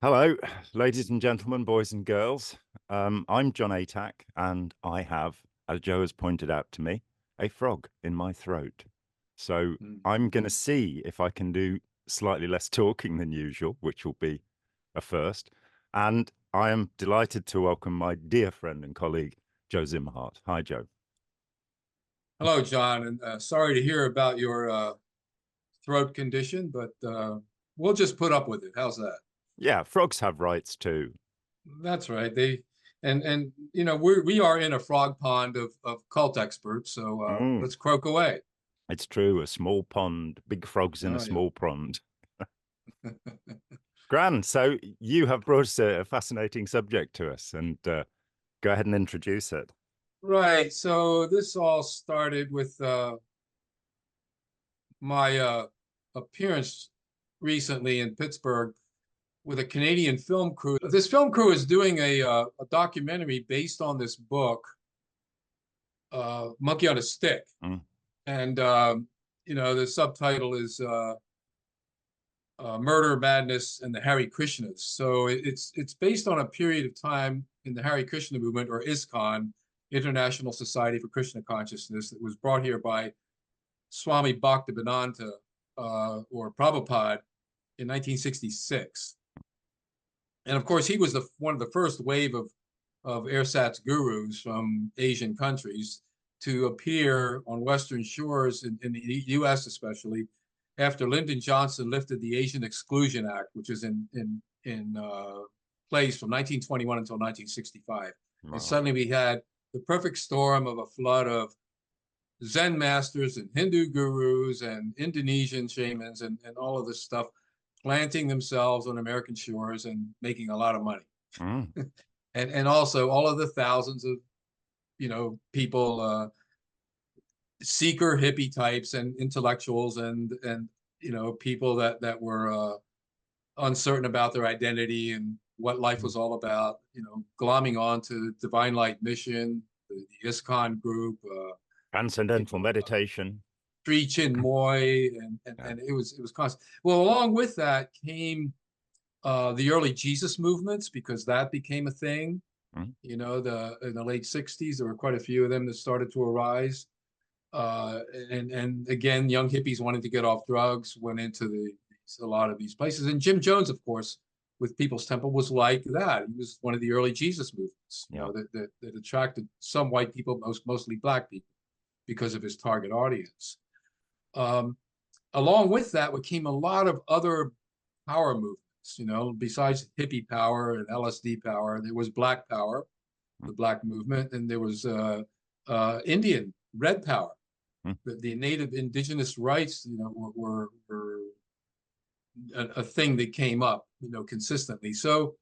Hello, ladies and gentlemen, boys and girls. I'm John Atack, and I have, as Joe has pointed out to me, a frog in my throat. So Mm. I'm going to see if I can do slightly less talking than usual, which will be a first. And I am delighted to welcome my dear friend and colleague, Joe Szimhart. Hi, Joe. Hello, John, and sorry to hear about your throat condition, but we'll just put up with it. How's that? Yeah, frogs have rights too. That's right. And we are in a frog pond of cult experts, so Mm, let's croak away. it's true, a small pond, big frogs in a Oh yeah. small pond. Gran, so you have brought us a fascinating subject to us, and go ahead and introduce it. Right. So this all started with my appearance recently in Pittsburgh with a Canadian film crew. This film crew is doing a documentary based on this book, Monkey on a Stick. Mm. And the subtitle is Murder, Madness, and the Hare Krishnas. So it's based on a period of time in the Hare Krishna movement, or ISKCON, International Society for Krishna Consciousness, that was brought here by Swami Bhaktivedanta or Prabhupada in 1966. And of course, he was one of the first wave of ersatz gurus from Asian countries to appear on Western shores in the U.S. especially after Lyndon Johnson lifted the Asian Exclusion Act, which is in place from 1921 until 1965. And Wow. suddenly we had the perfect storm of a flood of Zen masters and Hindu gurus and Indonesian shamans and all of this stuff planting themselves on American shores and making a lot of money. Mm. And also all of the thousands of people, seeker hippie types and intellectuals and people that were uncertain about their identity and what life was all about, glomming on to Divine Light Mission, the ISKCON group, Transcendental meditation. Sri Chinmoy, Yeah. and it was constant. Well, along with that came the early Jesus movements, because that became a thing. Mm. In the late 60s, there were quite a few of them that started to arise. And again, young hippies wanted to get off drugs, went into a lot of these places. And Jim Jones, of course, with People's Temple, was like that. He was one of the early Jesus movements, Yeah. that attracted some white people, mostly black people, because of his target audience. Um, Along with that, what came a lot of other power movements. Besides hippie power and LSD power, there was Black Power, Mm. the Black movement, and there was Indian Red Power. Mm. The native indigenous rights, were a thing that came up, consistently. So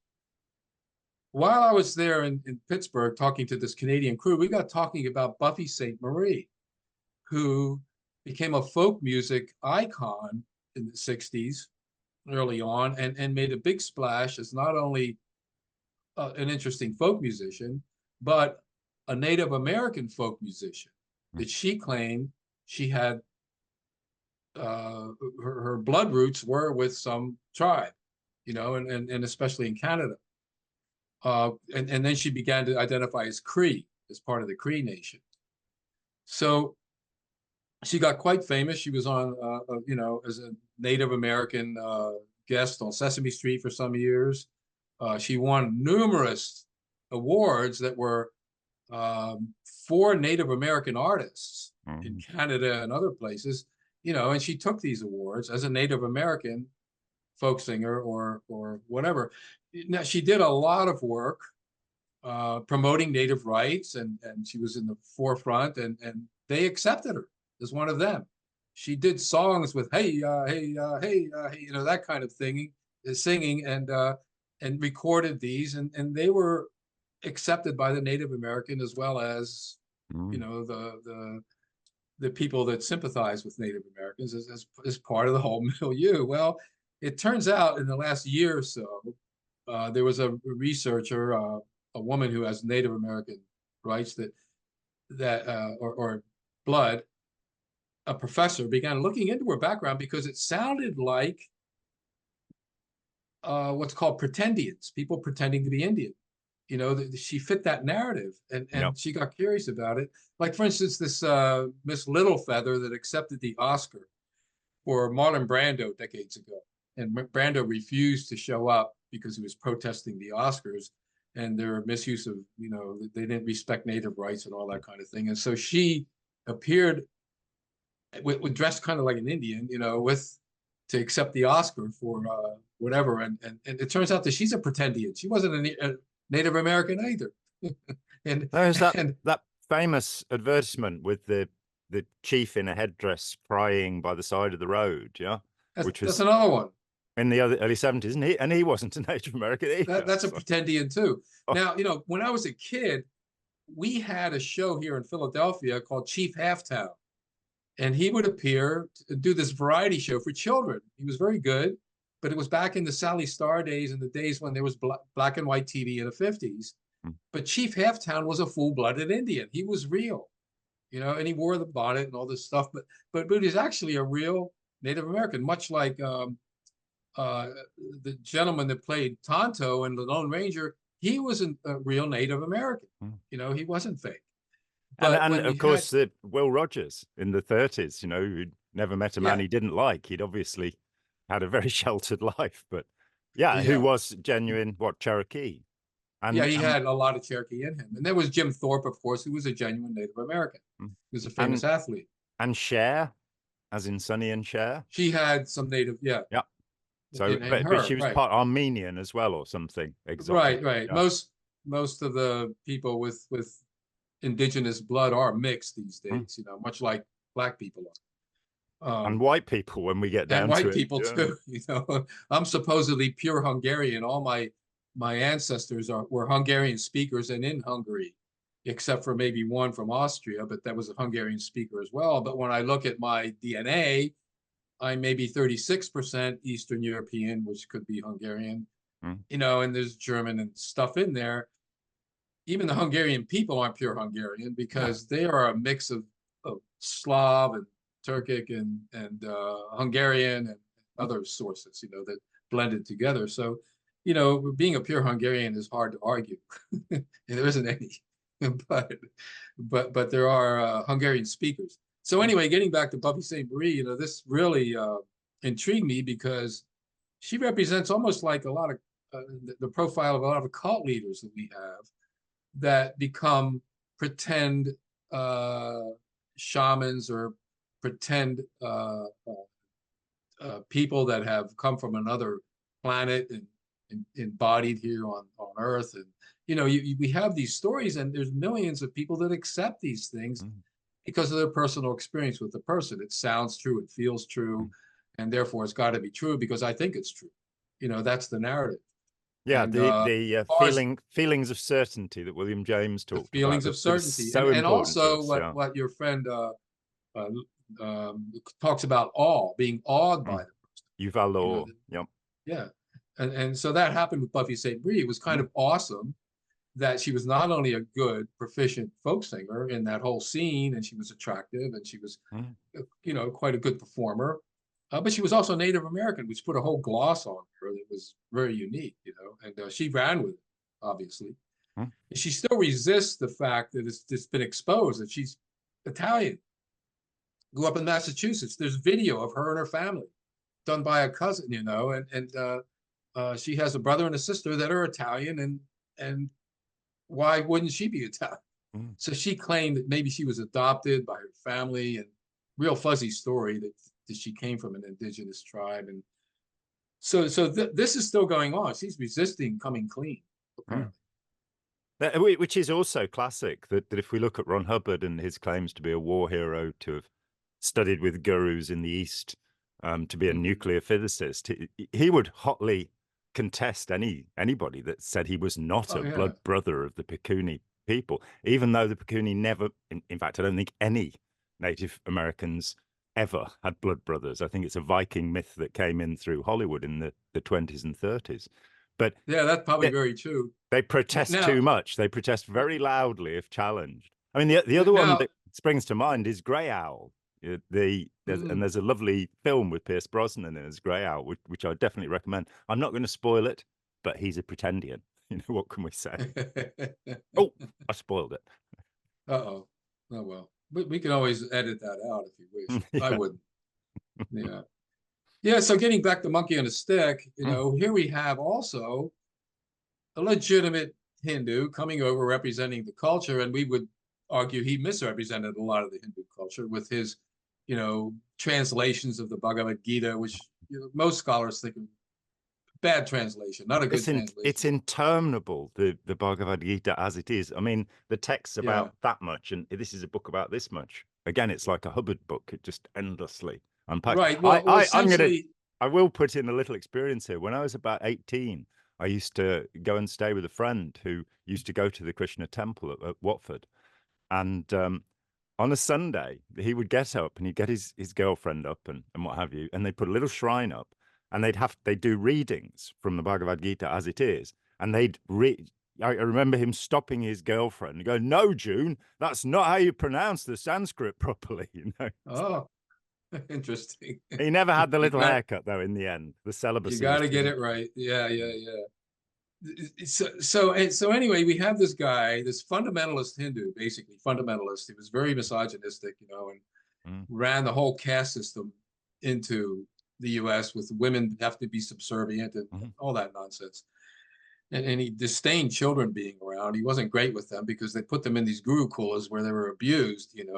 while I was there in Pittsburgh talking to this Canadian crew, we got talking about Buffy Sainte, who became a folk music icon in the 60s early on, and made a big splash as not only an interesting folk musician, but a Native American folk musician Mm. that she claimed she had uh, her blood roots were with some tribe, and especially in Canada. And then she began to identify as Cree, as part of the Cree Nation. So she got quite famous. She was on, as a Native American guest on Sesame Street for some years. She won numerous awards that were for Native American artists in Mm. Canada and other places, and she took these awards as a Native American folk singer or whatever. Now, she did a lot of work promoting Native rights, and she was in the forefront, and they accepted her as one of them. She did songs with hey, hey, that kind of thing, singing, and recorded these, and they were accepted by the Native American as well as Mm. the people that sympathize with Native Americans as part of the whole milieu. Well, it turns out in the last year or so, there was a researcher, a woman who has Native American rights or blood, a professor began looking into her background because it sounded like what's called pretendians, people pretending to be Indian. You know, she fit that narrative, and Yep. she got curious about it. Like, for instance, this Miss Littlefeather that accepted the Oscar for Marlon Brando decades ago, and Brando refused to show up because he was protesting the Oscars and their misuse of, you know, they didn't respect native rights and all that kind of thing. And so she appeared with dressed kind of like an Indian, you know, with to accept the Oscar for whatever. And it turns out that she's a pretendian. She wasn't a Native American either. and There's that and that famous advertisement with the chief in a headdress crying by the side of the road, yeah, which that's was another one. in the early 70s, and he wasn't a Native American either. That's a So. pretendian too. Oh. Now, you know, when I was a kid, we had a show here in Philadelphia called Chief Halftown, and he would appear to do this variety show for children. He was very good, but it was back in the Sally Star days and the days when there was black and white TV in the 50s. But Chief Halftown was a full-blooded Indian. He was real, you know, and he wore the bonnet and all this stuff. But he's actually a real Native American, much like the gentleman that played Tonto in The Lone Ranger. He was a real Native American. You know, he wasn't fake. But and of course, Will Rogers in the 30s, you know, who never met a man he didn't like. He'd obviously had a very sheltered life, but who was genuine, Cherokee. And, he had a lot of Cherokee in him. And there was Jim Thorpe, of course, who was a genuine Native American. He was a famous athlete. And Cher, as in Sonny and Cher. She had some Native, Yeah. So, but she was part Armenian as well, or something exotic. Right. Yeah. Most of the people with indigenous blood are mixed these days, you know, much like black people are. And white people, when we get down to it. And white people too, you know. I'm supposedly pure Hungarian. All my ancestors were Hungarian speakers and in Hungary, except for maybe one from Austria, but that was a Hungarian speaker as well. But when I look at my DNA, I'm maybe 36% Eastern European, which could be Hungarian, you know, and there's German and stuff in there. Even the Hungarian people aren't pure Hungarian because they are a mix of Slav and Turkic and Hungarian and other sources, you know, that blended together. So, you know, being a pure Hungarian is hard to argue. There isn't any, but there are Hungarian speakers. So anyway, getting back to Buffy Sainte-Marie, you know, this really intrigued me because she represents almost like a lot of the profile of a lot of cult leaders that we have that become pretend shamans or pretend people that have come from another planet and embodied here on Earth. And, you know, we have these stories and there's millions of people that accept these things because of their personal experience with the person. It sounds true, it feels true, and therefore it's got to be true because I think it's true. You know, that's the narrative. Yeah, and, the feelings of certainty that William James talked about. Feelings of certainty, so and also what your friend talks about awe, being awed by the person. Yuval awe. Yep. Yeah, and so that happened with Buffy Sainte-Marie. It was kind of awesome that she was not only a good, proficient folk singer in that whole scene, and she was attractive, and she was, you know, quite a good performer. But she was also Native American, which put a whole gloss on her that was very unique, you know, and she ran with it, obviously. And she still resists the fact that it's been exposed that she's Italian. Grew up in Massachusetts. There's video of her and her family done by a cousin, you know, and she has a brother and a sister that are Italian, and why wouldn't she be Italian? So she claimed that maybe she was adopted by her family, and real fuzzy story that she came from an indigenous tribe. And so this is still going on. She's resisting coming clean, apparently. Which is also classic, that if we look at Ron Hubbard and his claims to be a war hero, to have studied with gurus in the East, to be a nuclear physicist, he would hotly contest anybody that said he was not a blood brother of the Pikuni people, even though the Pikuni never, in fact, I don't think any Native Americans ever had blood brothers. I think it's a Viking myth that came in through Hollywood in the 20s and 30s. But yeah, that's probably very true. They protest too much. They protest very loudly if challenged. I mean, the other one that springs to mind is Grey Owl. And there's a lovely film with Pierce Brosnan in as Grey Owl, which I definitely recommend. I'm not going to spoil it, but he's a Pretendian. You know, what can we say? Oh, I spoiled it. Uh-oh. Oh, well. We can always edit that out if you wish. I Yeah. wouldn't. Yeah. Yeah, so getting back to Monkey on a Stick, here we have also a legitimate Hindu coming over representing the culture, and we would argue he misrepresented a lot of the Hindu culture with his, translations of the Bhagavad Gita, which most scholars think of bad translation, not a good It's translation. interminable, the Bhagavad Gita as it is. I mean, the text's Yeah, about that much, and this is a book about this much. Again, it's like a Hubbard book. It just endlessly unpacks. right. Well, essentially, I will put in a little experience here. When I was about 18, I used to go and stay with a friend who used to go to the Krishna temple at Watford. And on a Sunday, he would get up and he'd get his girlfriend up and what have you, and they'd put a little shrine up, and they'd do readings from the Bhagavad Gita as it is, and they'd read. I remember him stopping his girlfriend and going, "No, June, that's not how you pronounce the Sanskrit properly." You know, oh, interesting. he never had the You little got haircut though. In the end, the you celibacy got was to too get much. it right. Yeah, yeah, yeah. So anyway, we have this guy, this fundamentalist Hindu, basically fundamentalist. He was very misogynistic, and Mm, ran the whole caste system into the U.S. with women have to be subservient and mhm, all that nonsense. And he disdained children being around. He wasn't great with them because they put them in these gurukulas where they were abused, and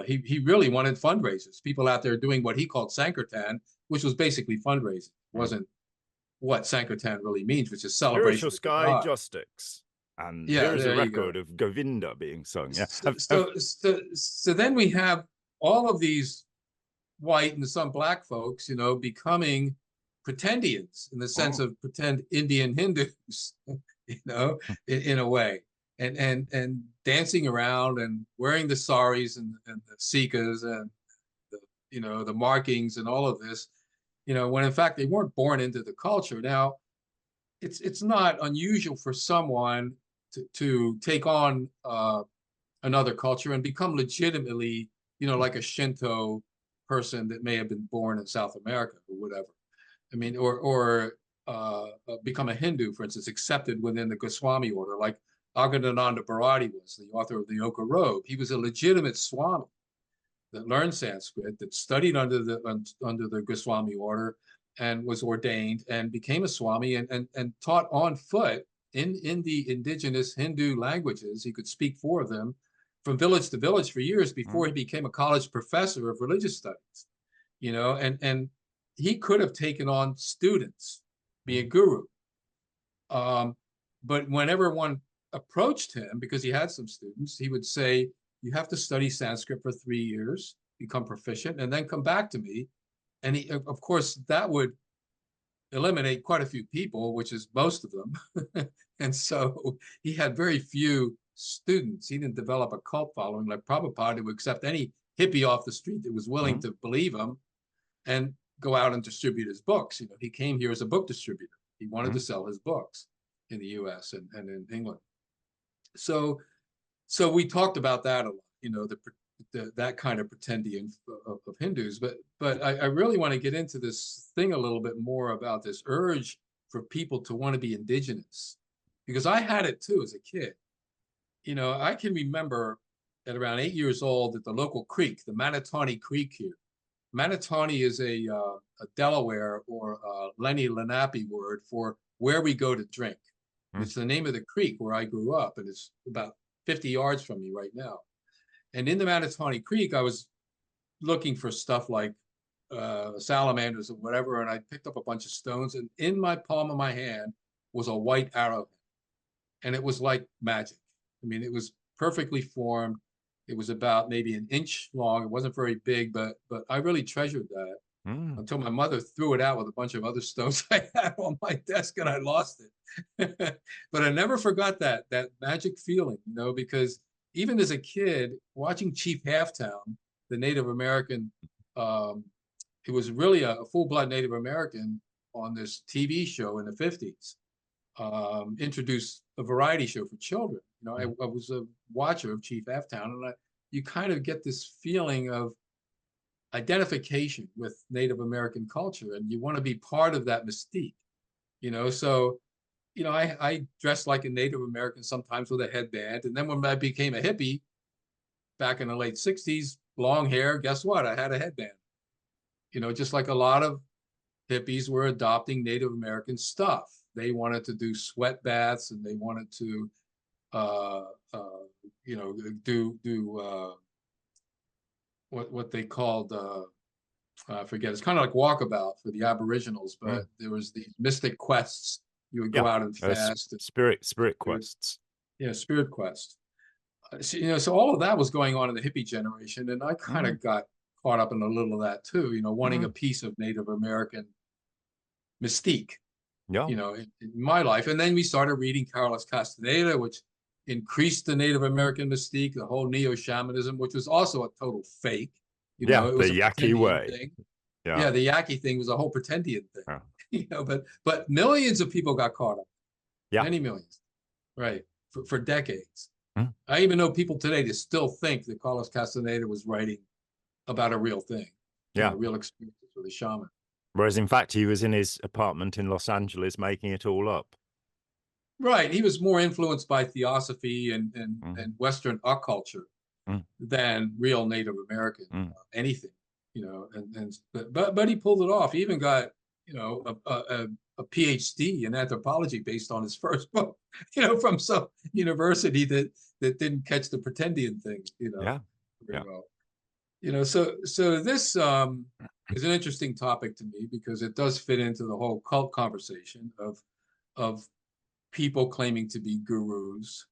he really wanted fundraisers. People out there doing what he called Sankirtan, which was basically fundraising. It mm. wasn't what Sankirtan really means, which is Spiritual celebration of the sky god. jostics. And Yeah, here is a there you record go. of Govinda being sung. Yeah. So then we have all of these white and some black folks, becoming pretendians in the sense Oh. of pretend Indian Hindus, in a way, and dancing around and wearing the saris and the sikas and the markings and all of this, when in fact they weren't born into the culture. Now, it's not unusual for someone to take on another culture and become legitimately, like a Shinto person that may have been born in South America or whatever. I mean, or become a Hindu, for instance, accepted within the Goswami order, like Aghadananda Bharati was, the author of the Yoga Robe. He was a legitimate Swami that learned Sanskrit, that studied under the Goswami order, and was ordained and became a Swami and taught on foot in the indigenous Hindu languages. He could speak four of them from village to village for years before he became a college professor of religious studies. And he could have taken on students, be a guru. But whenever one approached him, because he had some students, he would say, "You have to study Sanskrit for 3 years, become proficient, and then come back to me." And of course, that would eliminate quite a few people, which is most of them. And so he had very few students. He didn't develop a cult following like Prabhupada, who would accept any hippie off the street that was willing Mm, to believe him and go out and distribute his books. He came here as a book distributor. He wanted to mm. sell his books in the US and in England. So we talked about that a lot, that kind of pretendian of Hindus. But I really want to get into this thing a little bit more about this urge for people to want to be indigenous, because I had it too as a kid. I can remember at around 8 years old at the local creek, the Manatawny Creek here. Manatawny is a Delaware or Lenni Lenape word for where we go to drink. And Mm. it's the name of the creek where I grew up, and it's about 50 yards from me right now. And in the Manatawny Creek, I was looking for stuff like salamanders or whatever, and I picked up a bunch of stones, and in my palm of my hand was a white arrowhead, and it was like magic. I mean, it was perfectly formed. It was about maybe an inch long. It wasn't very big, but I really treasured that Mm. until my mother threw it out with a bunch of other stones I had on my desk, and I lost it. But I never forgot that magic feeling, because even as a kid watching Chief Halftown, the Native American, it was really a full-blood Native American on this TV show in the 50s, introduced a variety show for children. I was a watcher of Chief Halftown, and you kind of get this feeling of identification with Native American culture, and you want to be part of that mystique, So, I dressed like a Native American sometimes with a headband, and then when I became a hippie back in the late '60s, long hair. Guess what? I had a headband. Just like a lot of hippies were adopting Native American stuff. They wanted to do sweat baths, and they wanted to, uh, uh, do what they called, I forget. It's kind of like walkabout for the Aboriginals, but there was these mystic quests. You would go out and fast. Spirit quests. Yeah, spirit quest. So all of that was going on in the hippie generation, and I kind of got caught up in a little of that too. Wanting a piece of Native American mystique. Yeah. In my life, and then we started reading Carlos Castaneda, which increased the Native American mystique, the whole neo-shamanism, which was also a total fake. It was the a Yaqui way. thing. Yeah, the Yaqui thing was a whole pretendian thing. But millions of people got caught up. Yeah, many millions, right? For decades. Mm. I even know people today that still think that Carlos Castaneda was writing about a real thing, real experiences with a shaman. Whereas in fact, he was in his apartment in Los Angeles making it all up. Right. He was more influenced by theosophy and Western occulture than real Native American anything, but he pulled it off. He even got, a PhD in anthropology based on his first book, from some university that didn't catch the pretendian thing, very well. So this is an interesting topic to me because it does fit into the whole cult conversation of people claiming to be gurus,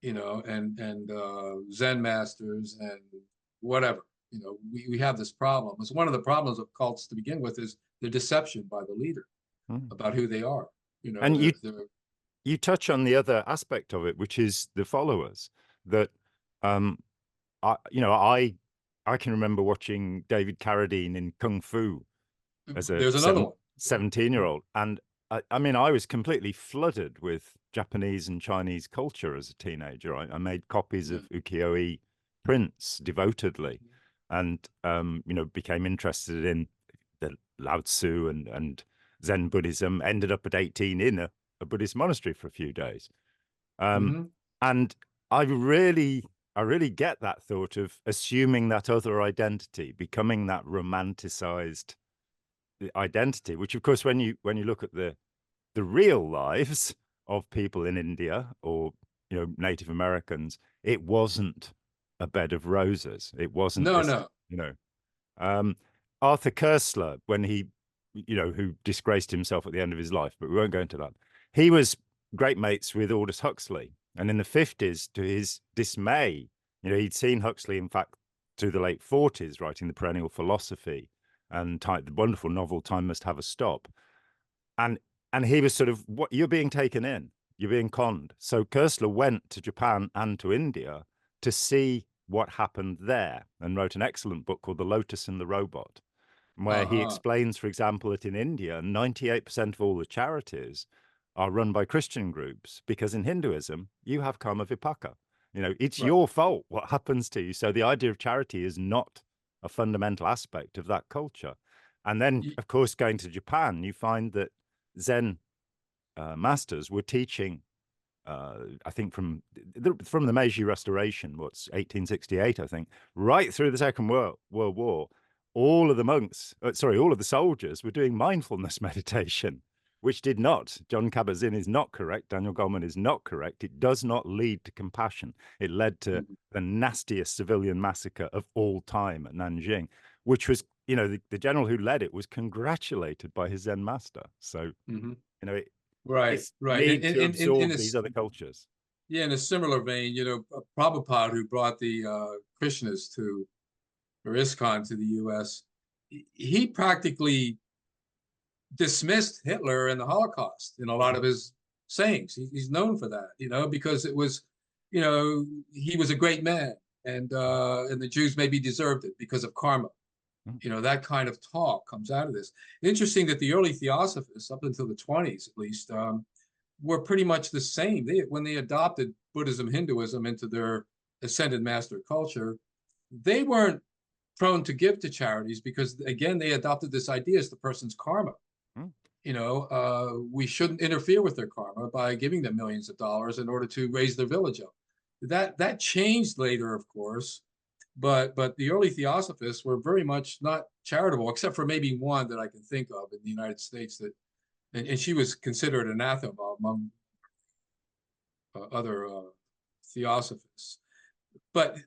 and Zen masters and whatever. We have this problem. It's one of the problems of cults to begin with is the deception by the leader about who they are. And you touch on the other aspect of it, which is the followers. That I can remember watching David Carradine in Kung Fu as a 17-year-old, and I mean, I was completely flooded with Japanese and Chinese culture as a teenager. I made copies of ukiyo-e prints devotedly, and became interested in the Lao Tzu and Zen Buddhism. Ended up at 18 in a Buddhist monastery for a few days, and I really get that thought of assuming that other identity, becoming that romanticized identity, which of course when you look at the real lives of people in India or Native Americans, it wasn't a bed of roses. It wasn't Arthur Koestler, when he who disgraced himself at the end of his life, but we won't go into that. He was great mates with Aldous Huxley, and in the 50s, to his dismay, he'd seen Huxley in fact through the late 40s writing The Perennial Philosophy and the wonderful novel Time Must Have a Stop. And he was sort of, what, you're being taken in, you're being conned. So Koestler went to Japan and to India to see what happened there, and wrote an excellent book called The Lotus and the Robot, where he explains, for example, that in India, 98% of all the charities are run by Christian groups, because in Hinduism, you have karma vipaka. It's your fault what happens to you. So the idea of charity is not a fundamental aspect of that culture. And then, of course, going to Japan, you find that Zen masters were teaching, I think from the Meiji Restoration, 1868, I think, right through the Second World War, all of the monks, all of the soldiers were doing mindfulness meditation, which did not. John Kabat-Zinn is not correct. Daniel Goleman is not correct. It does not lead to compassion. It led to the nastiest civilian massacre of all time at Nanjing, which was, the general who led it was congratulated by his Zen master. So, it's need to absorb these other cultures. Yeah, in a similar vein, Prabhupada, who brought the Krishnas or ISKCON to the U.S., he practically dismissed Hitler and the Holocaust in a lot of his sayings. He's known for that, because it was, he was a great man, and the Jews maybe deserved it because of karma. That kind of talk comes out of this. Interesting that the early theosophists, up until the 20s at least, were pretty much the same. When they adopted Buddhism, Hinduism into their ascended master culture, they weren't prone to give to charities because, again, they adopted this idea as the person's karma. Mm. We shouldn't interfere with their karma by giving them millions of dollars in order to raise their village up. That changed later, of course, but the early theosophists were very much not charitable, except for maybe one that I can think of in the United States that, and she was considered anathema among other theosophists. But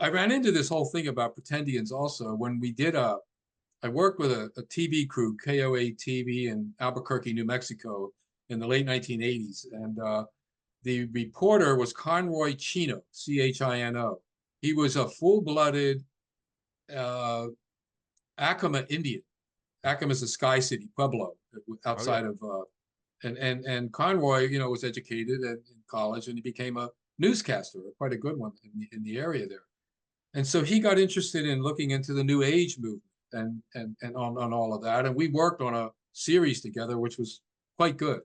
I ran into this whole thing about pretendians also when we did I worked with a TV crew, KOA TV in Albuquerque, New Mexico in the late 1980s. And the reporter was Conroy Chino, Chino. He was a full-blooded Acoma Indian. Acoma is a sky city, Pueblo, outside of, and Conroy, was educated in college, and he became a newscaster, quite a good one in the area there. And so he got interested in looking into the New Age movement and on all of that. And we worked on a series together, which was quite good,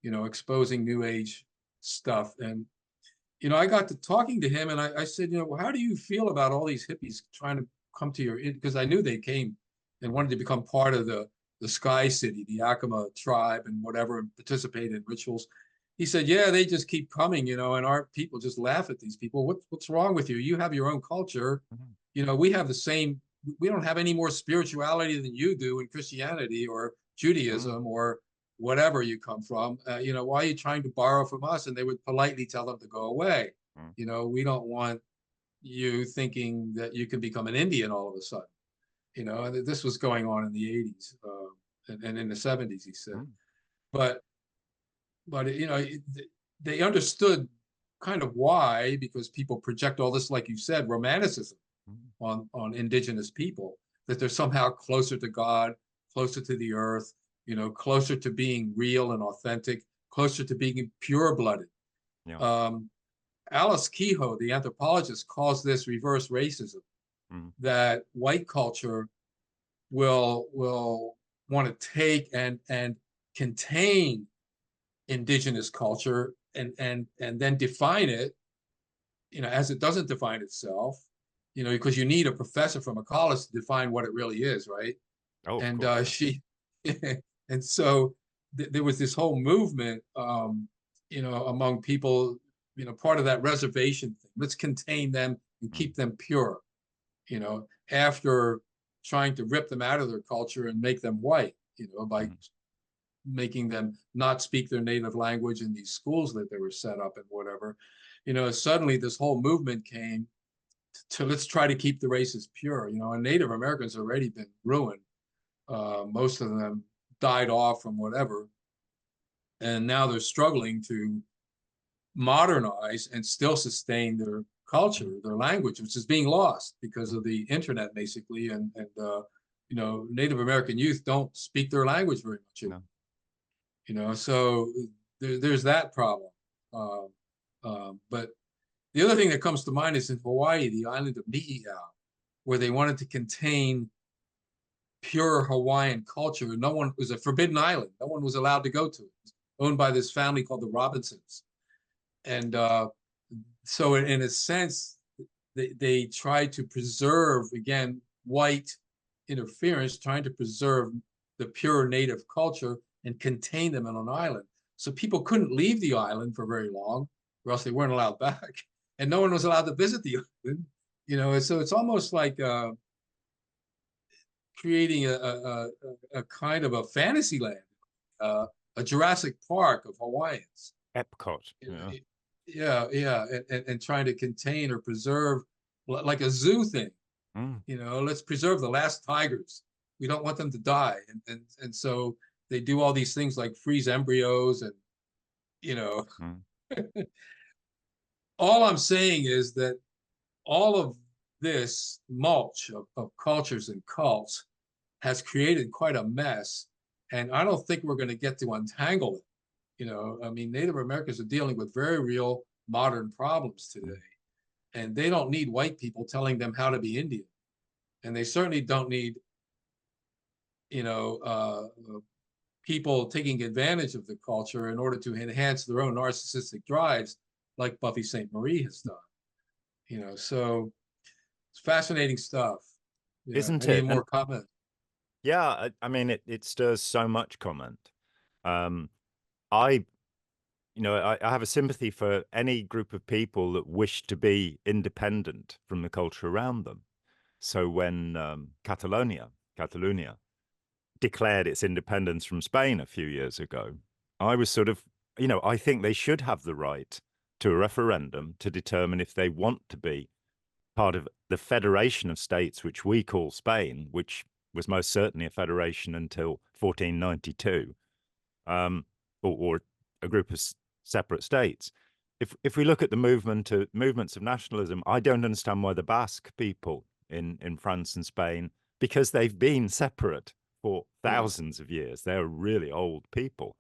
exposing New Age stuff. And, I got to talking to him and I said, well, how do you feel about all these hippies trying to come to your, because I knew they came and wanted to become part of the Sky City, the Acoma tribe and whatever, and participate in rituals. He said, yeah, they just keep coming, and our people just laugh at these people. What's wrong with you? You have your own culture. Mm-hmm. We have the same, we don't have any more spirituality than you do in Christianity or Judaism mm-hmm. or whatever you come from. Why are you trying to borrow from us? And they would politely tell them to go away. Mm-hmm. We don't want you thinking that you can become an Indian all of a sudden. And this was going on in the 80s and in the 70s, he said. Mm-hmm. But they understood kind of why, because people project all this, like you said, romanticism mm-hmm. on indigenous people, that they're somehow closer to God, closer to the earth, closer to being real and authentic, closer to being pure-blooded. Yeah. Alice Kehoe, the anthropologist, calls this reverse racism, mm-hmm. that white culture will want to take and contain indigenous culture and then define it, as it doesn't define itself, because you need a professor from a college to define what it really is, right? Oh, and and so there was this whole movement, among people, part of that reservation thing. Let's contain them and keep them pure, after trying to rip them out of their culture and make them white, by making them not speak their native language in these schools that they were set up and whatever. Suddenly this whole movement came to let's try to keep the races pure, and Native Americans already been ruined. Most of them died off from whatever. And now they're struggling to modernize and still sustain their culture, their language, which is being lost because of the internet, basically. And Native American youth don't speak their language very much anymore. No. So there's that problem. But the other thing that comes to mind is in Hawaii, the island of Ni'ihau, where they wanted to contain pure Hawaiian culture. It was a forbidden island. No one was allowed to go to it. It was owned by this family called the Robinsons. And so in a sense, they tried to preserve, again, white interference, trying to preserve the pure native culture and contain them on an island. So people couldn't leave the island for very long, or else they weren't allowed back. And no one was allowed to visit the island. So it's almost like creating a kind of a fantasy land, a Jurassic Park of Hawaiians. Epcot. Yeah. And trying to contain or preserve, like a zoo thing. Let's preserve the last tigers. We don't want them to die. And so they do all these things like freeze embryos and, all I'm saying is that all of this mulch of cultures and cults has created quite a mess. And I don't think we're going to get to untangle it. Native Americans are dealing with very real modern problems today. And they don't need white people telling them how to be Indian. And they certainly don't need, people taking advantage of the culture in order to enhance their own narcissistic drives, like Buffy Sainte Marie has done. So It's fascinating stuff. Yeah. isn't Any it? And more comment? yeah, I mean, it stirs so much comment. Um, I, I have a sympathy for any group of people that wish to be independent from the culture around them. So when Catalonia declared its independence from Spain a few years ago, I was sort of, I think they should have the right to a referendum to determine if they want to be part of the federation of states, which we call Spain, which was most certainly a federation until 1492, or a group of separate states. If we look at the movements of nationalism, I don't understand why the Basque people in France and Spain, because they've been separate for Yeah. thousands of years. They're really old people.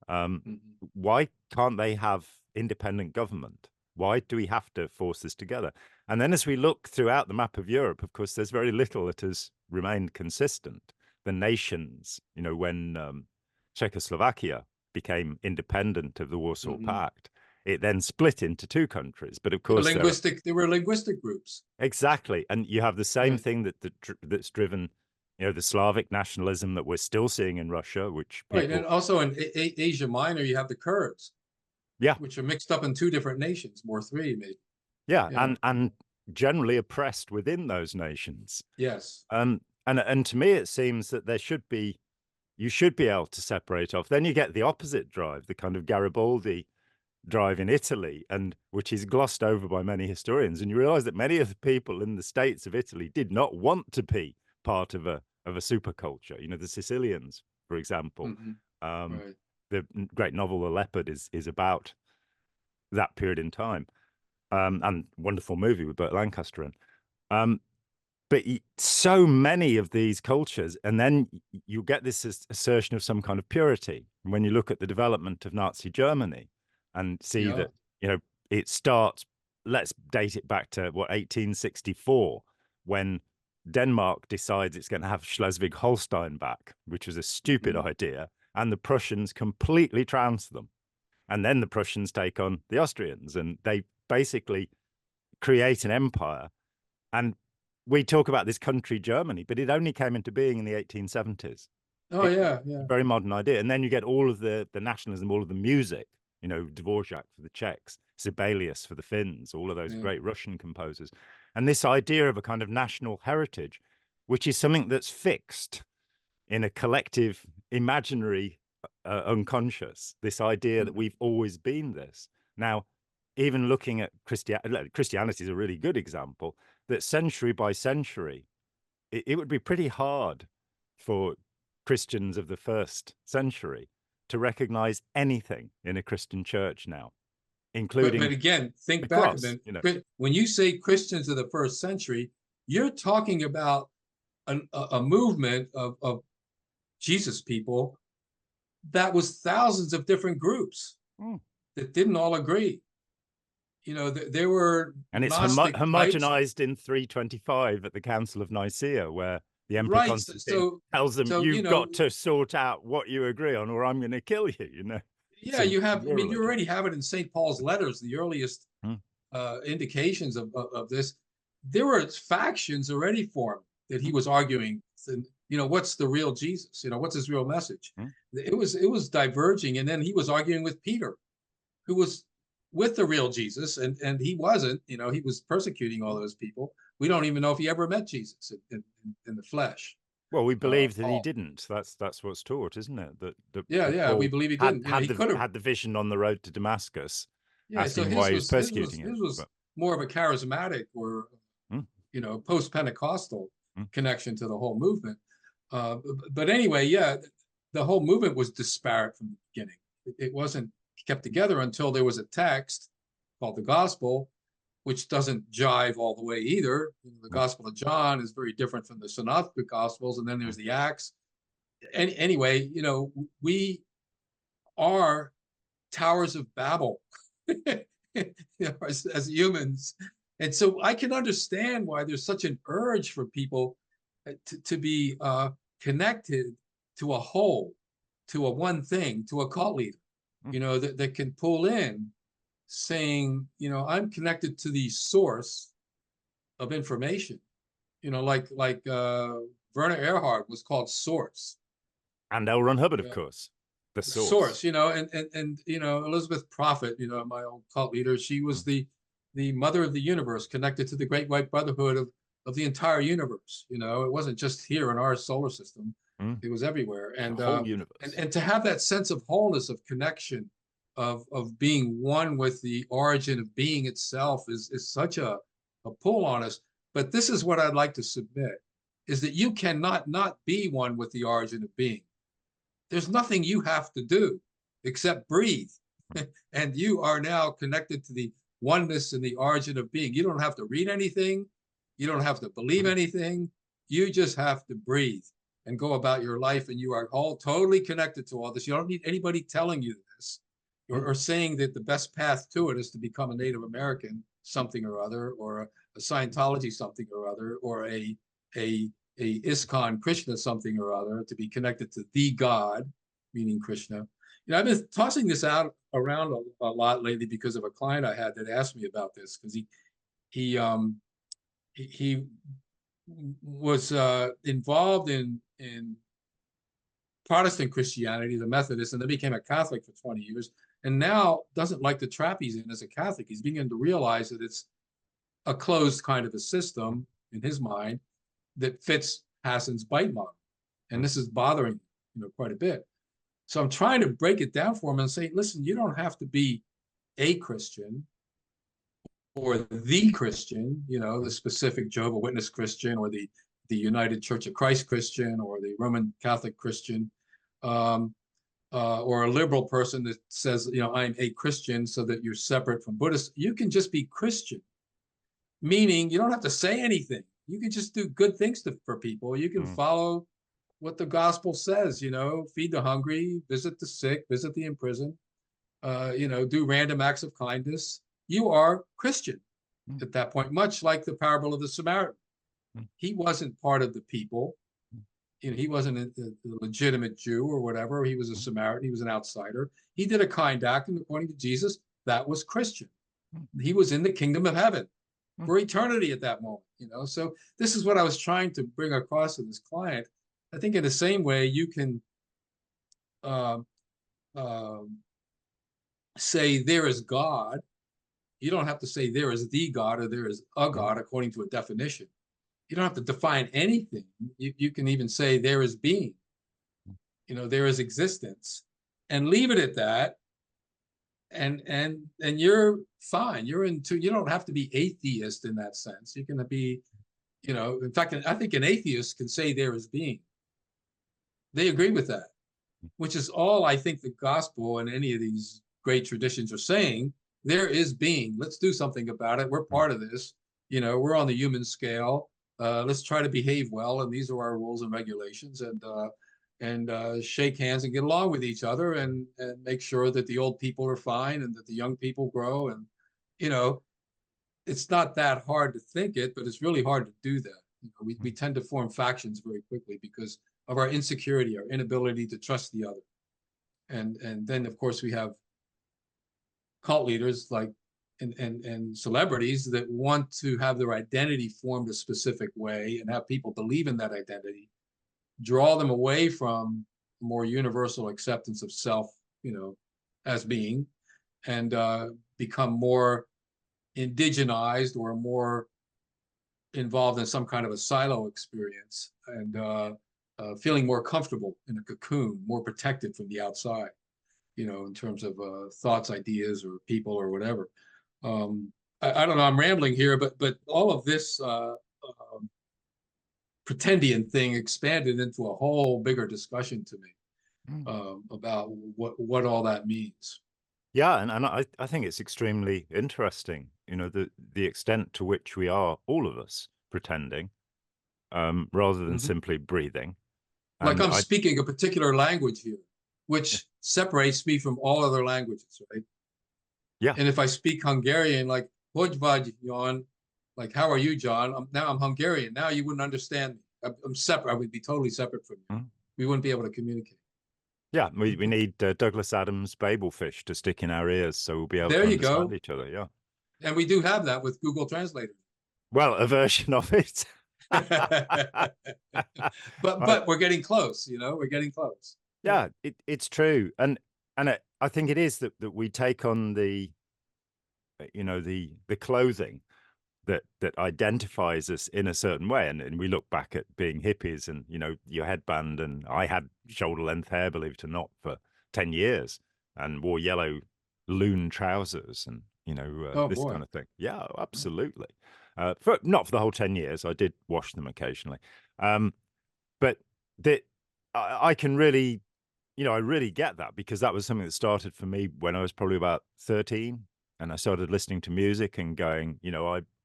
Mhm. Why can't they have independent government? Why do we have to force this together? And then as we look throughout the map of Europe, of course, there's very little that has remained consistent. The nations, when Czechoslovakia became independent of the Warsaw Mhm. Pact, it then split into two countries. But of course, There were linguistic groups. exactly, and you have the same Right. thing that's driven, the Slavic nationalism that we're still seeing in Russia, which Right. And people, also in Asia Minor, you have the Kurds, yeah, which are mixed up in two different nations, more three, maybe. yeah, Yeah. and generally oppressed within those nations. Yes. And to me, it seems that you should be able to separate off. Then you get the opposite drive, the kind of Garibaldi drive in Italy, and which is glossed over by many historians. And you realize that many of the people in the states of Italy did not want to be part of a superculture. The Sicilians, for example. Hmm. Um, Right. the great novel The Leopard is about that period in time, and wonderful movie with Burt Lancaster in. Um, but so many of these cultures, and then you get this assertion of some kind of purity. When you look at the development of Nazi Germany and see Yeah. that, it starts, let's date it back to 1864, when Denmark decides it's going to have Schleswig-Holstein back, which was a stupid Hmm. idea, and the Prussians completely trounce them. And then the Prussians take on the Austrians, and they basically create an empire. And we talk about this country, Germany, but it only came into being in the 1870s. Oh, It's yeah. a Yeah. very modern idea. And then you get all of the nationalism, all of the music, Dvorak for the Czechs, Sibelius for the Finns, all of those Yeah. great Russian composers. And this idea of a kind of national heritage, which is something that's fixed in a collective, imaginary, unconscious, this idea that Hmm. we've always been this. Now, even looking at Christianity is a really good example, that century by century, it would be pretty hard for Christians of the first century to recognize anything in a Christian church now, But including again, the think back a cross. minute. When you say Christians of the first century, you're talking about a movement of Jesus people that was thousands of different groups Mm. that didn't all agree. There were And it's Gnostic types, homogenized in 325 at the Council of Nicaea, where the Emperor right? Constantine tells them, So you've got to sort out what you agree on, or I'm going to kill you. It's yeah, a you have. I mean, you virulent. already have it in St. Paul's letters, the earliest Mm. indications of this. There were factions already formed that he was arguing. What's the real Jesus? What's his real message? Mm. It was diverging, and then he was arguing with Peter, who was with the real Jesus, and he wasn't. He was persecuting all those people. We don't even know if he ever met Jesus in the flesh. Well, we believe that he Paul. didn't. That's what's taught, isn't it? Yeah, That yeah, we Paul believe he had didn't. had He the could have. had the vision on the road to Damascus, Yeah, so asking why he was his persecuting him. was But more of a charismatic or mm, post-Pentecostal mm, connection to the whole movement. But anyway, yeah, the whole movement was disparate from the beginning. It wasn't kept together until there was a text called the Gospel, which doesn't jive all the way either. The mm, Gospel of John is very different from the Synoptic Gospels, and then mm. there's the Acts. Anyway, we are towers of Babel as humans. And so I can understand why there's such an urge for people to be connected to a whole, to a one thing, to a cult leader, Mm. that can pull in saying, I'm connected to the source of information. Like Werner Erhard was called Source. And L. Ron Hubbard, of course, the source. Source, and Elizabeth Prophet, my old cult leader, she was the mother of the universe, connected to the Great White Brotherhood of the entire universe. It wasn't just here in our solar system; it was everywhere. And the whole universe. And to have that sense of wholeness, of connection, of being one with the origin of being itself is such a pull on us. But this is what I'd like to submit: is that you cannot not be one with the origin of being. There's nothing you have to do except breathe. And you are now connected to the oneness and the origin of being. You don't have to read anything. You don't have to believe anything. You just have to breathe and go about your life. And you are all totally connected to all this. You don't need anybody telling you this or saying that the best path to it is to become a Native American something or other, or a Scientology something or other, or a ISKCON Krishna something or other, to be connected to the God, meaning Krishna. I've been tossing this out around a lot lately because of a client I had that asked me about this, because he was involved in Protestant Christianity, the Methodist, and then became a Catholic for 20 years, and now doesn't like the trap he's in as a Catholic. He's beginning to realize that it's a closed kind of a system in his mind that fits Hassan's bite model. And this is bothering quite a bit. So I'm trying to break it down for him and say, listen, you don't have to be a Christian or the Christian, the specific Jehovah's Witness Christian, or the United Church of Christ Christian, or the Roman Catholic Christian, or a liberal person that says, I'm a Christian, so that you're separate from Buddhists. You can just be Christian, meaning you don't have to say anything. You can just do good things for people. You can follow what the gospel says, feed the hungry, visit the sick, visit the imprisoned, do random acts of kindness. You are Christian at that point, much like the parable of the Samaritan. He wasn't part of the people. He wasn't a legitimate Jew or whatever. He was a Samaritan. He was an outsider. He did a kind act, and according to Jesus, that was Christian. He was in the kingdom of heaven for eternity at that moment. So this is what I was trying to bring across to this client. I think in the same way, you can say there is God. You don't have to say there is the God or there is a God according to a definition. You don't have to define anything. You can even say there is being, there is existence, and leave it at that. And you're fine. You don't have to be atheist in that sense. You can be, in fact, I think an atheist can say there is being. They agree with that, which is all I think the gospel and any of these great traditions are saying. There is being. Let's do something about it. We're part of this. We're on the human scale. Let's try to behave well, and these are our rules and regulations, and shake hands and get along with each other, and make sure that the old people are fine and that the young people grow. And it's not that hard to think it, but it's really hard to do that. We tend to form factions very quickly because of our insecurity, our inability to trust the other. And then of course we have cult leaders and celebrities that want to have their identity formed a specific way and have people believe in that identity, draw them away from more universal acceptance of self, as being, and become more indigenized or more involved in some kind of a silo experience, and feeling more comfortable in a cocoon, more protected from the outside, in terms of thoughts, ideas, or people, or whatever. I don't know, I'm rambling here, but all of this Pretendian thing expanded into a whole bigger discussion to me about what all that means. Yeah, and I think it's extremely interesting, the extent to which we are, all of us, pretending, rather than simply breathing. Like I'm speaking a particular language here, which separates me from all other languages, right? Yeah. And if I speak Hungarian, like, hogy vagy, Jan? Like, how are you, John? Now I'm Hungarian. Now you wouldn't understand me. I'm separate. I would be totally separate from you. We wouldn't be able to communicate. Yeah, we need Douglas Adams' Babelfish to stick in our ears, so we'll be able to understand each other. Yeah. And we do have that with Google Translator. Well, a version of it. But we're getting close, you know, we're getting close. Yeah, it's true. And I think it is that we take on the the clothing that identifies us in a certain way, and we look back at being hippies, and your headband, and I had shoulder length hair, believe it or not, for 10 years, and wore yellow loon trousers, and Oh this boy. kind of thing. Yeah, absolutely. For not for the whole 10 years. I did wash them occasionally. But that I can really, I really get that, because that was something that started for me when I was probably about 13, and I started listening to music and going,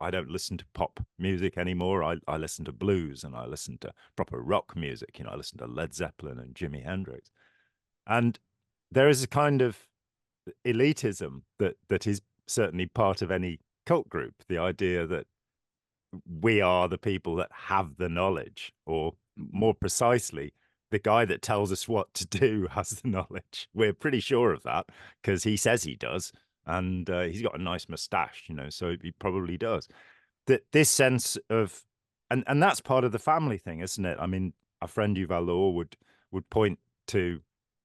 I don't listen to pop music anymore. I listen to blues, and I listen to proper rock music. I listen to Led Zeppelin and Jimi Hendrix. And there is a kind of elitism that is certainly part of any cult group. The idea that we are the people that have the knowledge, or more precisely, the guy that tells us what to do has the knowledge. We're pretty sure of that because he says he does, and he's got a nice mustache, so he probably does. That this sense of, and that's part of the family thing, isn't it? I mean, our friend Yuval Law would point to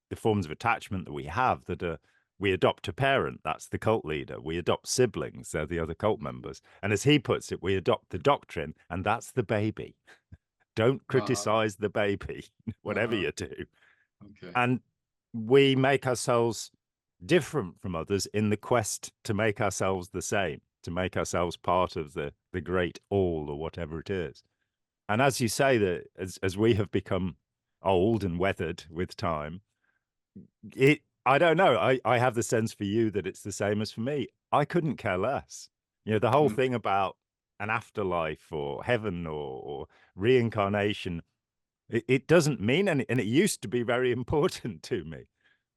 the forms of attachment that we have, that are, we adopt a parent, that's the cult leader. We adopt siblings, they're the other cult members. And as he puts it, we adopt the doctrine, and that's the baby. Don't Uh-huh. criticize the baby, whatever Uh-huh. you do. Okay. And we make ourselves different from others in the quest to make ourselves the same, to make ourselves part of the great all, or whatever it is. And as you say, that as we have become old and weathered with time, I don't know. I have the sense for you that it's the same as for me. I couldn't care less. The whole Mm. thing about an afterlife, or heaven, or reincarnation, it doesn't mean any, and it used to be very important to me.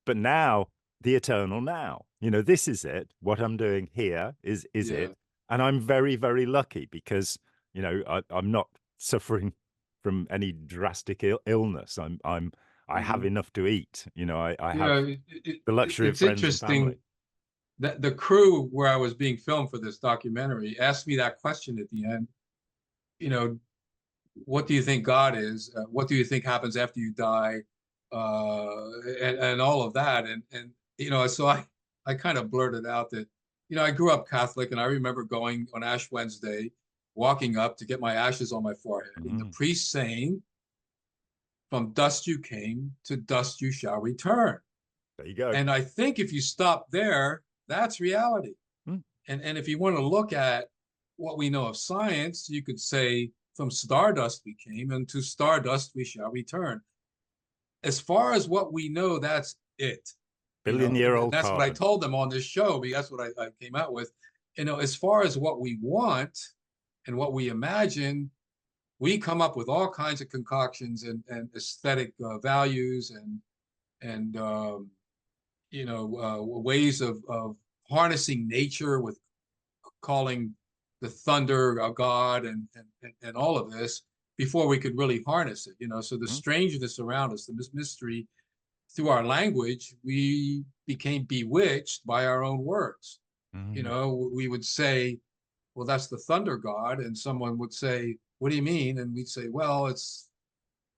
But now, the eternal now, this is it. What I'm doing here is Yeah. it. And I'm very, very lucky, because, I'm not suffering from any drastic illness. I have Mhm. enough to eat. I You know, have the luxury of it's friends and family. interesting that the crew where I was being filmed for this documentary asked me that question at the end. You know, what do you think God is? What do you think happens after you die? And all of that. And so I kind of blurted out that, I grew up Catholic, and I remember going on Ash Wednesday, walking up to get my ashes on my forehead, and the Mm, priest saying, "From dust you came, to dust you shall return." there you go. And I think if you stop there, that's reality. Mm, And if you want to look at what we know of science, you could say, from stardust we came, and to stardust we shall return. As far as what we know, that's it. And billion-year-old that's what I carbon. told them on this show, because that's what I came out with. As far as what we want and what we imagine, we come up with all kinds of concoctions and aesthetic values and ways of harnessing nature, with calling the thunder a god, and all of this, before we could really harness it. So the Mm, strangeness around us, the mystery, through our language, we became bewitched by our own words. mm. We would say, well, that's the thunder god, and someone would say, what do you mean? And we'd say, well, it's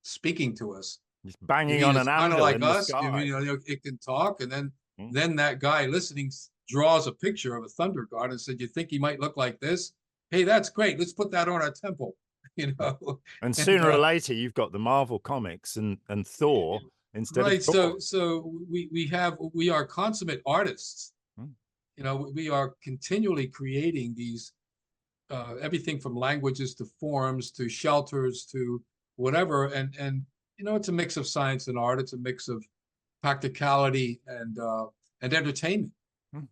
speaking to us. Just You banging mean on it's an kind of anvil like in the us? You mean, sky. it can talk? And then Mm, then that guy listening draws a picture of a thunder god and said, "You think he might look like this? Hey, that's great. Let's put that on our temple." You mm. know, And and sooner or later, you've got the Marvel comics and Thor instead of right. Thor. So we are consummate artists. Mm, We are continually creating these everything from languages to forms to shelters to whatever, and it's a mix of science and art. It's a mix of practicality and entertainment. mm,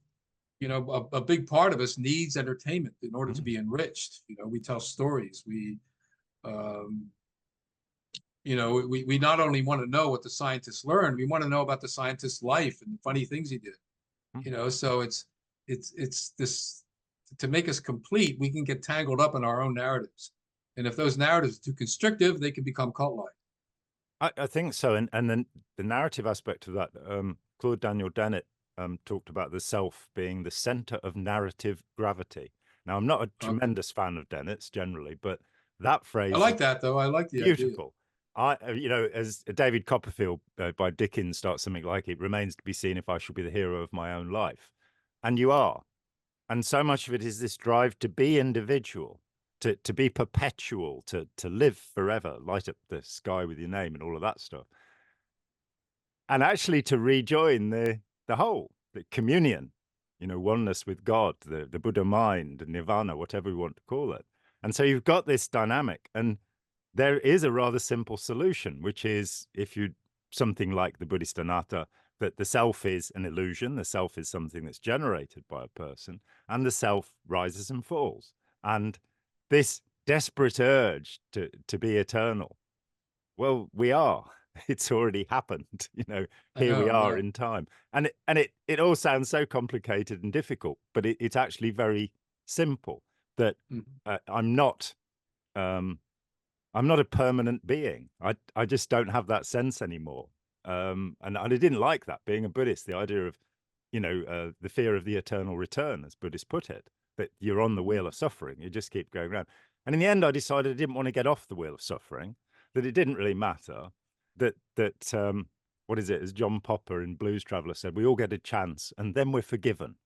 A big part of us needs entertainment in order to mm, be enriched. We tell stories. Um, we not only want to know what the scientists learned, we want to know about the scientist's life and the funny things he did. mm. So it's this, to make us complete. We can get tangled up in our own narratives, and if those narratives are too constrictive, they can become cult-like. I think so. And then the narrative aspect of that, Claude Daniel Dennett talked about the self being the center of narrative gravity. Now, I'm not a Okay. tremendous fan of Dennett's generally, but that phrase I like that though. I like the idea. beautiful. You know, as David Copperfield by Dickens starts something like, "It remains to be seen if I shall be the hero of my own life," and you are. And so much of it is this drive to be individual, to be perpetual, to live forever, light up the sky with your name, and all of that stuff, and actually to rejoin the whole, the communion, you know, oneness with God, the Buddha mind, nirvana, whatever we want to call it. And so you've got this dynamic, and there is a rather simple solution, which is, if you something like the Buddhist anatta, that the self is an illusion, the self is something that's generated by a person, and the self rises and falls. And this desperate urge to be eternal, well, we are. It's already happened, you know. I Here we know, are yeah. in time, and it all sounds so complicated and difficult, but it's actually very simple. That Mhm. I'm not a permanent being. I just don't have that sense anymore. And I didn't like that, being a Buddhist, the idea of, you know, the fear of the eternal return, as Buddhists put it, that you're on the wheel of suffering. You just keep going around. And in the end, I decided I didn't want to get off the wheel of suffering, that it didn't really matter, that what is it, as John Popper in Blues Traveler said, we all get a chance and then we're forgiven.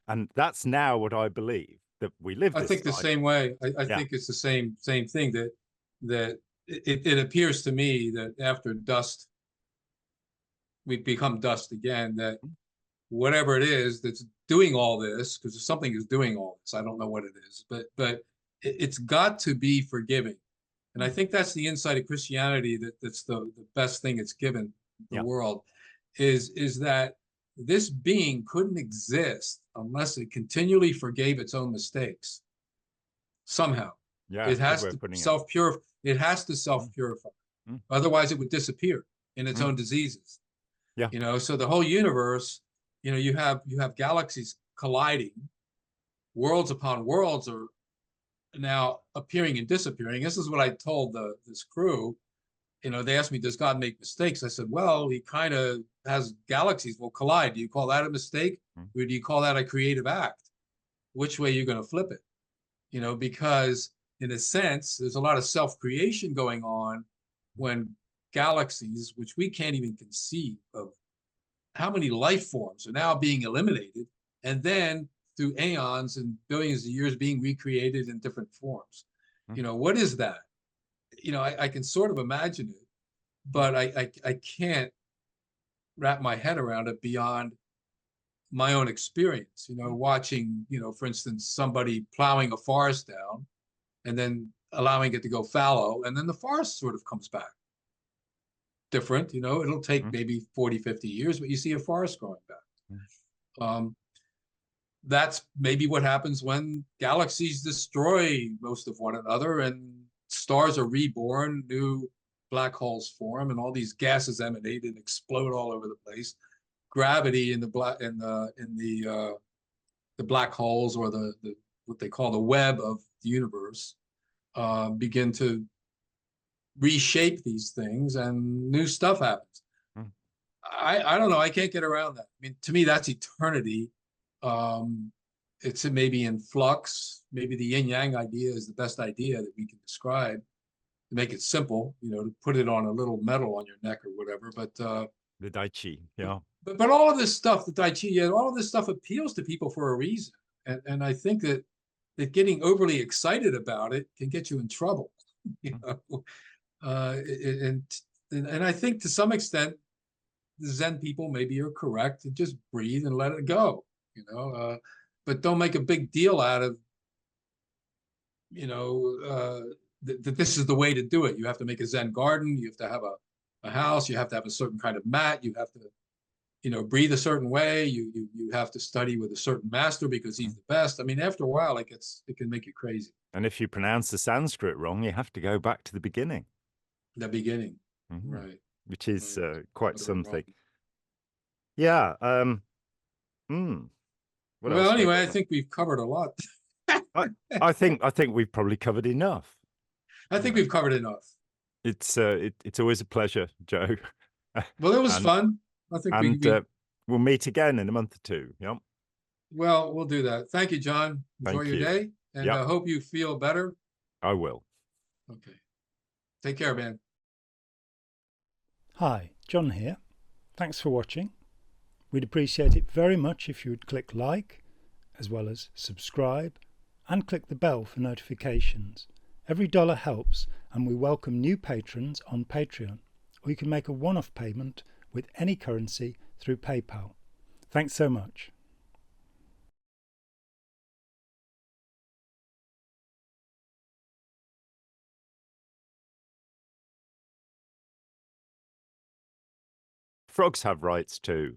And that's now what I believe, that we live I this think the life. same way. I Yeah. think it's the same thing, that it appears to me that after dust, we become dust again, that whatever it is that's doing all this, because something is doing all this, I don't know what it is, but it's got to be forgiving. And I think that's the insight of Christianity, that's the best thing it's given the Yeah. world, is that this being couldn't exist unless it continually forgave its own mistakes. Somehow. Yeah. It Good has way to of putting it. self-purify. It has to Mm. self-purify. Mm. Otherwise, it would disappear in its Mm. own diseases. Yeah. You know, so the whole universe, you know, you have galaxies colliding, worlds upon worlds are now appearing and disappearing. This is what I told this crew. You know, they asked me, does God make mistakes? I said, well, he kind of has galaxies will collide. Do you call that a mistake? Mm. Or do you call that a creative act? Which way are you going to flip it? You know, because in a sense, there's a lot of self-creation going on when galaxies, which we can't even conceive of, how many life forms are now being eliminated, and then through aeons and billions of years being recreated in different forms. Mm. You know, what is that? You know, I can sort of imagine it, but I can't wrap my head around it beyond my own experience. You know, watching, you know, for instance, somebody plowing a forest down and then allowing it to go fallow, and then the forest sort of comes back different. You know, it'll take Mm. maybe 40, 50 years, but you see a forest growing back. Mm. That's maybe what happens when galaxies destroy most of one another and stars are reborn, new black holes form, and all these gases emanate and explode all over the place. Gravity in the black holes, or the what they call the web of the universe, begin to reshape these things, and new stuff happens. Mm. I don't know. I can't get around that. I mean, to me, that's eternity. It's maybe in flux. Maybe the yin yang idea is the best idea that we can describe to make it simple. You know, to put it on a little medal on your neck or whatever. But The Daichi. Yeah. but all of this stuff, the Tai Chi, all of this stuff appeals to people for a reason, and I think that getting overly excited about it can get you in trouble. You know, and and I think to some extent the Zen people maybe are correct to just breathe and let it go, you know, but don't make a big deal out of, you know, that this is the way to do it. You have to make a Zen garden. You have to have a house. You have to have a certain kind of mat. You have to, you know, breathe a certain way. You have to study with a certain master because he's the best. I mean, after a while, it can make you crazy. And if you pronounce the Sanskrit wrong, you have to go back to the beginning. The beginning, right? Which right. is quite something. Wrong. Yeah. What else Well, have I anyway, I got? think we've covered a lot. I think we've probably covered enough. I think we've covered enough. It's always a pleasure, Joe. Well, it was And- fun. I think And we we'll meet again in a month or two. Yep. well, we'll do that. Thank you, John. Enjoy Thank your you. day. And I Yep, hope you feel better. I will. Okay. Take care, man. Hi, John here. Thanks for watching. We'd appreciate it very much if you would click like, as well as subscribe, and click the bell for notifications. Every dollar helps, and we welcome new patrons on Patreon, or you can make a one-off payment with any currency through PayPal. Thanks so much. Frogs have rights too.